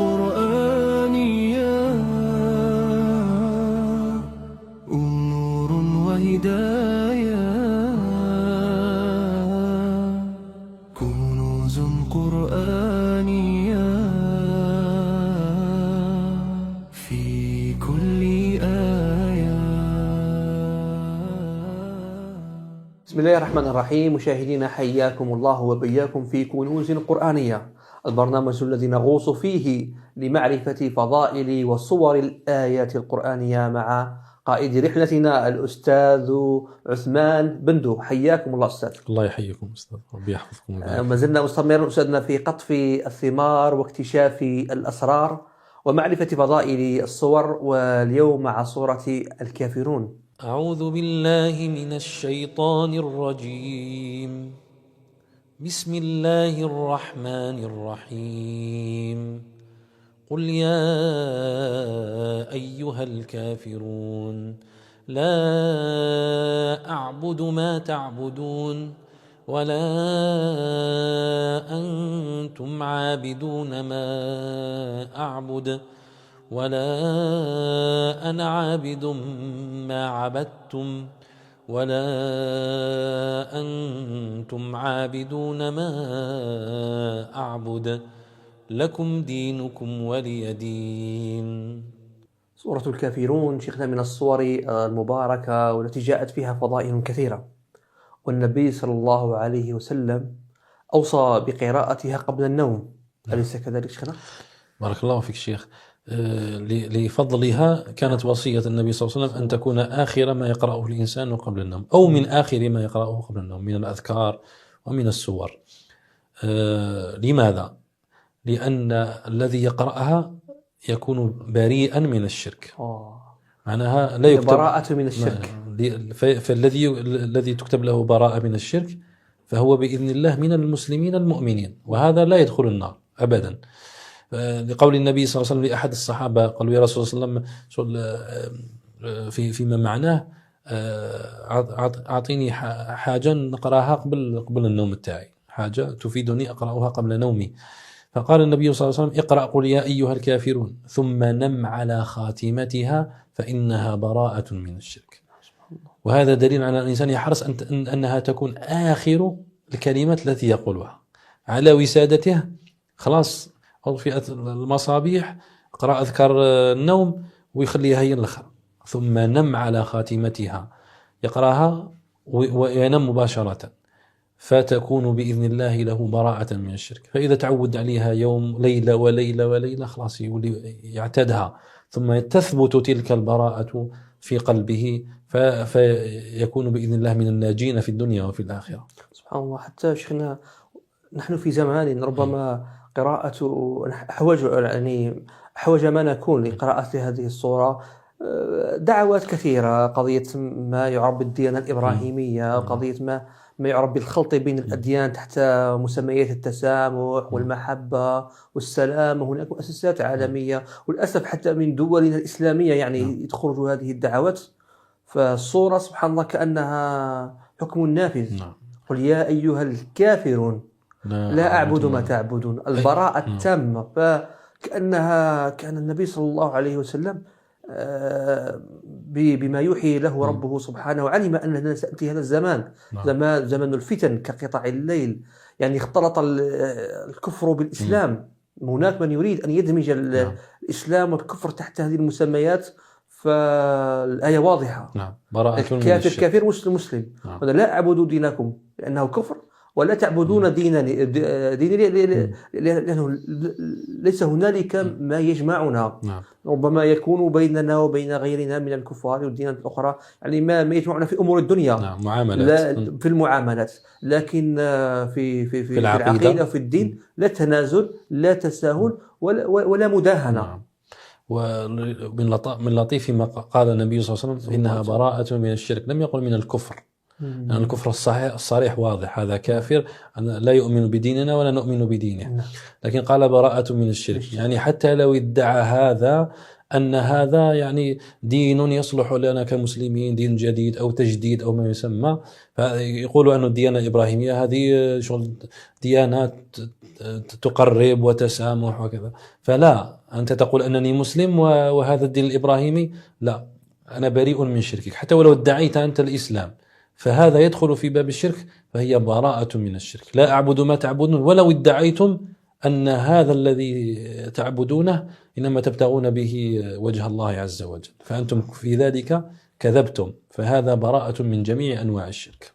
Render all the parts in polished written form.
قرآنية، نور وهداية، كنوز قرآنية في كل آية. بسم الله الرحمن الرحيم. مشاهدينا حياكم الله وبياكم في كنوز قرآنية، البرنامج الذي نغوص فيه لمعرفة فضائل وصور الآيات القرآنية مع قائد رحلتنا الأستاذ عثمان بندو. حياكم الله أستاذ. الله يحييكم أستاذ، ربي يحفظكم. ما زلنا مستمرون أستاذنا في قطف الثمار واكتشاف الأسرار ومعرفة فضائل الصور، واليوم مع صورة الكافرون. أعوذ بالله من الشيطان الرجيم. بسم الله الرحمن الرحيم. قل يا أيها الكافرون لا أعبد ما تعبدون ولا أنتم عابدون ما أعبد ولا أنا عابد ما عبدتم ولا أنتم عابدون ما أعبد لكم دينكم ولي دين. سورة الكافرون شيخنا من الصور المباركة والتي جاءت فيها فضائل كثيرة، والنبي صلى الله عليه وسلم أوصى بقراءتها قبل النوم، أليس كذلك شيخنا؟ بارك الله فيك شيخ. لفضلها كانت وصية النبي صلى الله عليه وسلم أن تكون آخر ما يقرأه الإنسان قبل النوم، أو من آخر ما يقرأه قبل النوم من الأذكار ومن السور. لماذا؟ لأن الذي يقرأها يكون بريئا من الشرك. معناها لا يكتب براءة من الشرك. فالذي تكتب له براءة من الشرك فهو بإذن الله من المسلمين المؤمنين، وهذا لا يدخل النار أبدا. لقول النبي صلى الله عليه وسلم لأحد الصحابة قالوا يا رسول الله صلى الله عليه وسلم فيما معناه أعطيني حاجة نقرأها قبل النوم تاعي، حاجة تفيدني أقرأها قبل نومي. فقال النبي صلى الله عليه وسلم اقرأ قل يا أيها الكافرون ثم نم على خاتمتها فإنها براءة من الشرك. وهذا دليل على الإنسان يحرص أنها تكون آخر الكلمات التي يقولها على وسادته. خلاص أطفئت المصابيح، قرأ أذكار النوم ويخليها هي الأخرى، ثم نم على خاتمتها يقرأها وينام مباشرة، فتكون بإذن الله له براءة من الشرك. فإذا تعود عليها يوم ليلة وليلة وليلة خلاص يعتادها، ثم تثبت تلك البراءة في قلبه فيكون بإذن الله من الناجين في الدنيا وفي الآخرة. سبحان الله. حتى شيخنا نحن في زمان ربما قراءة أحوج ما نكون لقراءة هذه الصورة. دعوات كثيرة، قضية ما يعرف بالديانة الإبراهيمية، قضية ما يعرف بالخلط بين الأديان تحت مسميات التسامح والمحبة والسلام. هناك مؤسسات عالمية وللأسف حتى من دولنا الإسلامية يعني تخرج هذه الدعوات. فالصورة سبحان الله كأنها حكم نافذ. قل يا أيها الكافرون لا أعبد ما تعبدون، البراءة التامة. كان النبي صلى الله عليه وسلم بما يوحي له ربه سبحانه علم أننا سأتي هذا الزمان، زمن الفتن كقطع الليل، يعني اختلط الكفر بالإسلام. هناك من يريد أن يدمج الإسلام والكفر تحت هذه المسميات. فالآية واضحة. الكافر كافر، مسلم مسلم. لا أعبد دينكم لأنه كفر، ولا تعبدون ديني لأنه ليس هنالك ما يجمعنا. ربما يكون بيننا وبين غيرنا من الكفار والديانات الأخرى يعني ما يجمعنا في أمور الدنيا، في المعاملات، لكن في العقيدة وفي الدين لا تنازل، لا تساهل، ولا مداهنة. ومن لطيف ما قال النبي صلى الله عليه وسلم إنها براءة من الشرك، لم يقل من الكفر. يعني الكفر الصريح واضح، هذا كافر لا يؤمن بديننا ولا نؤمن بدينه. لكن قال براءة من الشرك، يعني حتى لو ادعى هذا أن هذا يعني دين يصلح لنا كمسلمين، دين جديد أو تجديد أو ما يسمى، يقولوا أن الديانة الإبراهيمية هذه شغل ديانات تقرب وتسامح وكذا. فلا أنت تقول أنني مسلم وهذا الدين الإبراهيمي، لا، أنا بريء من شركك حتى ولو ادعيت أنت الإسلام، فهذا يدخل في باب الشرك، فهي براءة من الشرك. لا أعبد ما تعبدون ولو ادعيتم أن هذا الذي تعبدونه إنما تبتغون به وجه الله عز وجل، فأنتم في ذلك كذبتم، فهذا براءة من جميع أنواع الشرك.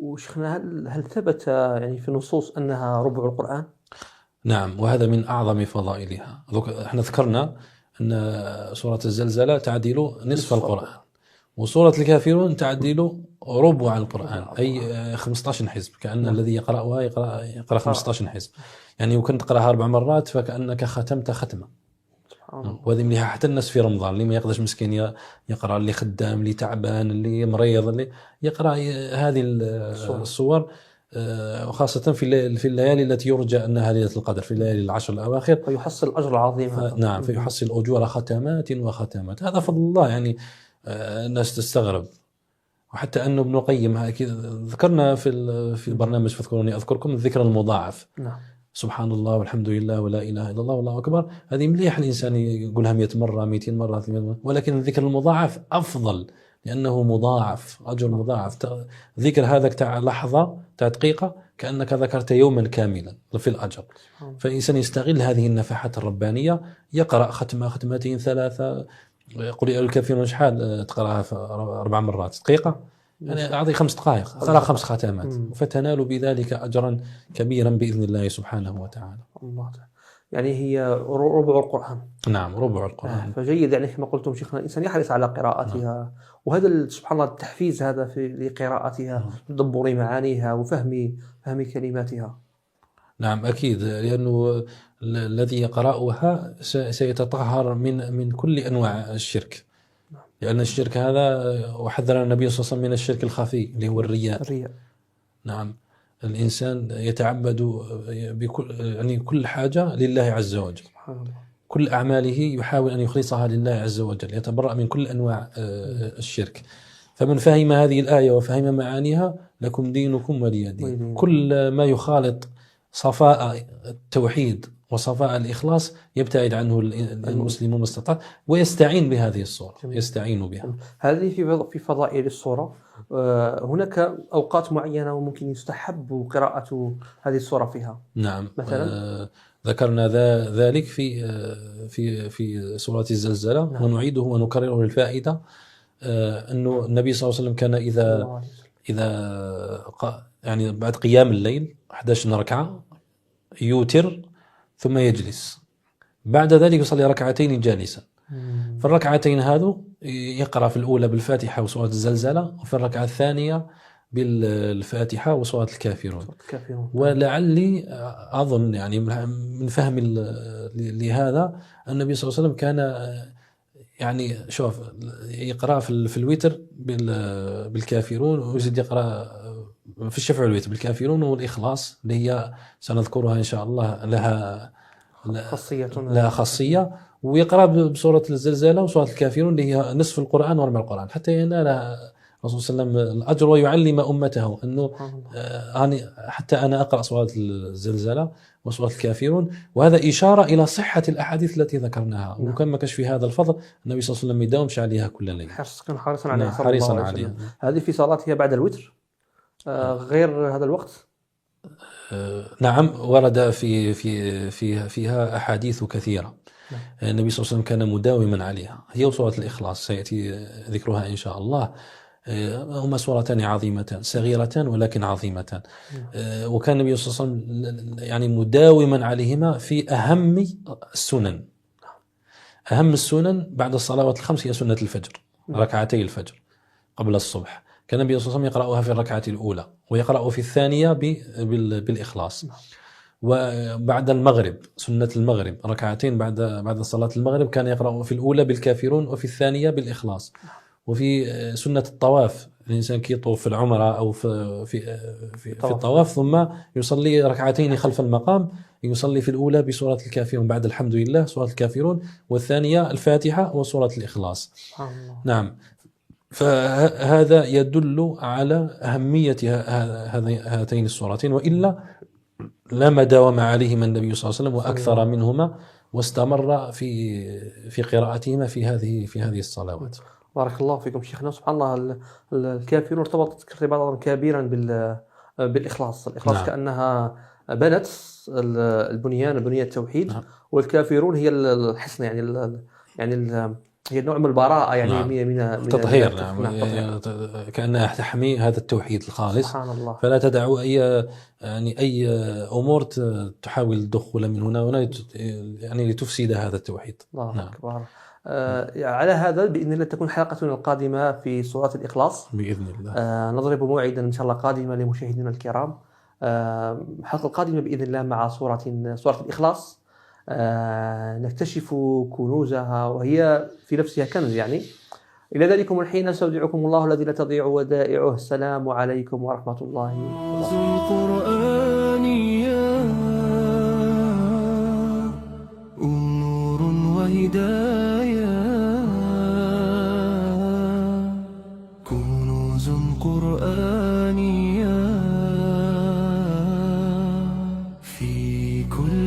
وشيخنا هل ثبت يعني في النصوص أنها ربع القرآن؟ نعم، وهذا من أعظم فضائلها. احنا ذكرنا أن سورة الزلزلة تعديل نصف القرآن، وسورة الكافرون تعديل ربع القرآن، أي 15 حزب، كأن الذي يقرأها يقرأ 15 حزب. يعني وكنت تقرأها 4 مرات فكأنك ختمت ختمة. وهذه مليحة حتى الناس في رمضان اللي ما يقدرش مسكين يقرأ، اللي خدام، اللي تعبان، اللي مريض، اللي يقرأ هذه الصور، وخاصة في الليالي التي يرجى أنها ليلة القدر، في الليالي العشر الأواخر، فيحصل أجر عظيم. نعم، فيحصل أجور ختمات وختمات. هذا فضل الله، يعني الناس تستغرب. وحتى أنه ابن القيم ذكرنا في البرنامج فاذكروني أذكركم الذكر المضاعف. نعم. سبحان الله والحمد لله ولا إله إلا الله والله أكبر، هذه مليح الإنسان يقولها 100 مرة 200 مرة 300 مرة، ولكن الذكر المضاعف أفضل لأنه مضاعف، أجر مضاعف. ذكر هذا تاع لحظة تاع دقيقة كأنك ذكرت يوما كاملا في الأجر. فالإنسان يستغل هذه النفحات الربانية، يقرأ ختمة، ختمتين، 3. قل يا الكافرون شحال تقرأها 4 مرات دقيقة، يعني أعطي 5 دقائق قرأ 5 ختمات، فتنال بذلك أجرا كبيرا بإذن الله سبحانه وتعالى. الله تعالى. يعني هي ربع القرآن. نعم، ربع القرآن. فجيد، يعني كما قلتم شيخنا الإنسان يحرص على قراءتها. وهذا سبحان الله التحفيز هذا في لقراءتها، تدبر معانيها وفهم كلماتها. نعم أكيد، لأنه الذي يقرأها سيتطهر من كل أنواع الشرك، لأن الشرك هذا وحذر النبي صلى الله عليه وسلم من الشرك الخفي اللي هو الرياء. نعم، الإنسان يتعبد يعني كل حاجة لله عز وجل، كل أعماله يحاول أن يخلصها لله عز وجل، يتبرأ من كل أنواع الشرك. فمن فهم هذه الآية وفهم معانيها لكم دينكم ولي دين. كل ما يخالط صفاء التوحيد وصفاء الإخلاص يبتعد عنه المسلم ما استطاع، ويستعين بهذه الصورة، يستعين بها. هذه في فضائل الصورة. هناك أوقات معينة وممكن يستحب قراءة هذه الصورة فيها. نعم، مثلا ذكرنا ذلك في سورة الزلزلة. نعم. ونعيده ونكرره للفائدة، أنه النبي صلى الله عليه وسلم كان إذا يعني بعد قيام الليل 11 ركعة يوتر ثم يجلس، بعد ذلك يصلي 2 جالسا. في الركعتين هذو يقرأ في الأولى بالفاتحة وسورة الزلزلة، وفي الركعة الثانية بالفاتحة وسورة الكافرون. ولعلي أظن يعني من فهم لهذا النبي صلى الله عليه وسلم كان يعني شوف يقرأ في الوتر بالكافرون، ويزيد يقرأ في الشفع والوتر بالكافرون والإخلاص اللي هي سنذكرها إن شاء الله لها خاصية، ويقرأ بسورة الزلزلة وسورة الكافرون اللي هي نصف القرآن وربع القرآن، حتى ينال الرسول صلى الله عليه وسلم الأجر ويعلم أمته أنه حتى أنا أقرأ سورة الزلزلة وسورة الكافرون. وهذا إشارة إلى صحة الأحاديث التي ذكرناها. وكان ما كانش في هذا الفضل النبي صلى الله عليه وسلم يداومش عليها كل ليلة، كان حريصا عليها. هذه في صلاتها بعد الوتر غير هذا الوقت. نعم، ورد فيها أحاديث كثيرة. النبي صلى الله عليه وسلم كان مداوما عليها، هي وسورة الإخلاص سيأتي ذكرها إن شاء الله. هما سورتان عظيمتان صغيرتان ولكن عظيمتان. وكان النبي صلى الله عليه وسلم يعني مداوما عليهما في أهم السنن. أهم السنن بعد الصلوات الخمس هي سنة الفجر، 2 الفجر قبل الصبح. كان النبي صلى الله عليه وسلم يقرأها في الركعة الأولى، ويقرأ في الثانية بالإخلاص. وبعد المغرب سنة المغرب 2 بعد صلاة المغرب كان يقرأ في الأولى بالكافرون وفي الثانية بالإخلاص. وفي سنة الطواف الإنسان كي يطوف في العمرة أو في الطواف ثم يصلي 2 خلف المقام، يصلي في الأولى بسورة الكافرون بعد الحمد لله سورة الكافرون، والثانية الفاتحة وسورة الإخلاص. نعم، فهذا يدل على أهمية هاتين السورتين. وإلا لما داوم عليهما النبي صلى الله عليه وسلم وأكثر منهما واستمر في قراءتهما في هذه الصلوات. بارك الله فيكم شيخنا. سبحان الله، الكافرون ارتبطت ارتباطا كبيرا بالإخلاص. الإخلاص نعم. كأنها بنت البنية التوحيد، نعم. والكافرون هي الحصن، هي نوع من البراءة، يعني نعم. من تطهير. نعم. كأنها تحمي هذا التوحيد الخالص. سبحان الله. فلا تدعوا أي أمور تحاول الدخول من هنا وهنا يعني لتفسد هذا التوحيد. الله نعم. أكبر. على هذا بإذن الله تكون حلقتنا القادمة في سورة الإخلاص بإذن الله. نضرب موعدا إن شاء الله قادمة لمشاهدينا الكرام. الحلقة القادمة بإذن الله مع سورة الإخلاص، نكتشف كنوزها وهي في نفسها كنز يعني. إلى ذلكم الحين استودعكم الله الذي لا تضيع ودائعه. السلام عليكم ورحمة الله القرآن يا نور وهداية، كنوز قرآنية في كل